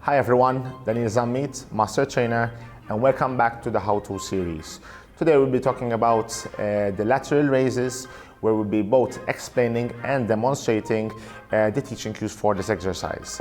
Hi everyone, Daniel Zammit, Master Trainer, and welcome back to the How-To series. Today we'll be talking about the lateral raises, where we'll be both explaining and demonstrating the teaching cues for this exercise.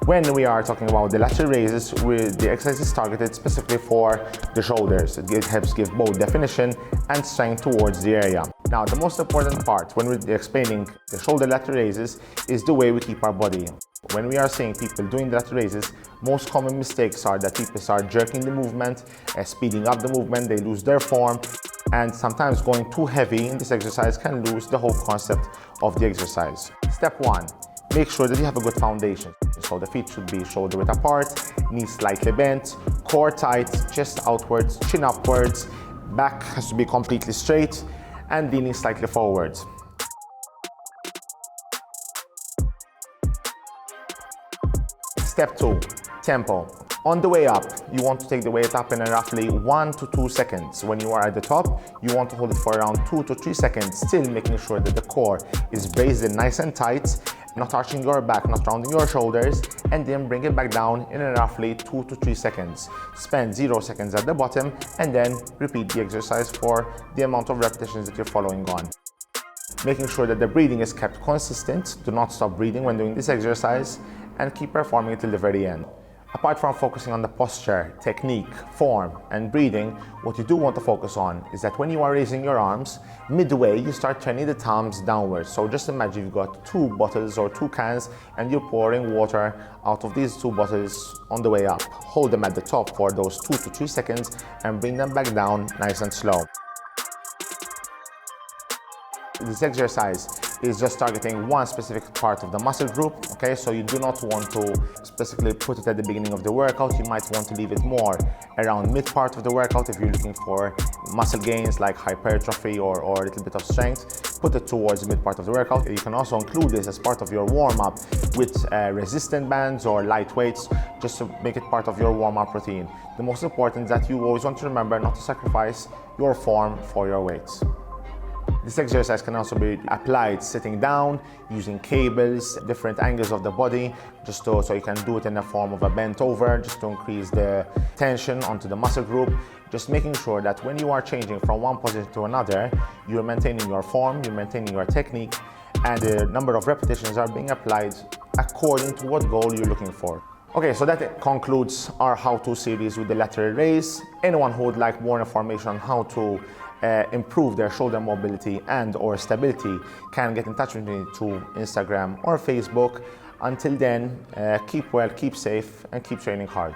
When we are talking about the lateral raises, the exercise is targeted specifically for the shoulders. It helps give both definition and strength towards the area. Now, the most important part when we're explaining the shoulder lateral raises is the way we keep our body. When we are seeing people doing the lateral raises, most common mistakes are that people start jerking the movement, speeding up the movement, they lose their form, and sometimes going too heavy in this exercise can lose the whole concept of the exercise. Step 1. Make sure that you have a good foundation. So the feet should be shoulder width apart, knees slightly bent, core tight, chest outwards, chin upwards, back has to be completely straight, and leaning slightly forwards. Step 2, tempo. On the way up, you want to take the weight up in roughly 1 to 2 seconds. When you are at the top, you want to hold it for around 2 to 3 seconds, still making sure that the core is braced in nice and tight, not arching your back, not rounding your shoulders, and then bring it back down in roughly 2 to 3 seconds. Spend 0 seconds at the bottom, and then repeat the exercise for the amount of repetitions that you're following on. Making sure that the breathing is kept consistent, do not stop breathing when doing this exercise, and keep performing till the very end. Apart from focusing on the posture, technique, form, and breathing, what you do want to focus on is that when you are raising your arms, midway you start turning the thumbs downwards. So just imagine you've got 2 bottles or 2 cans and you're pouring water out of these 2 bottles on the way up. Hold them at the top for those 2 to 3 seconds and bring them back down nice and slow. This exercise is just targeting one specific part of the muscle group, okay? So you do not want to specifically put it at the beginning of the workout. You might want to leave it more around mid part of the workout if you're looking for muscle gains like hypertrophy or a little bit of strength. Put it towards the mid part of the workout. You can also include this as part of your warm-up with resistant bands or light weights, just to make it part of your warm-up routine. The most important is that you always want to remember not to sacrifice your form for your weights. This exercise can also be applied sitting down, using cables, different angles of the body, so you can do it in the form of a bent over, just to increase the tension onto the muscle group. Just making sure that when you are changing from one position to another, you're maintaining your form, you're maintaining your technique, and the number of repetitions are being applied according to what goal you're looking for. Okay, so that concludes our how-to series with the lateral raise. Anyone who would like more information on how to improve their shoulder mobility and or stability can get in touch with me through Instagram or Facebook. Until then, keep well, keep safe, and keep training hard.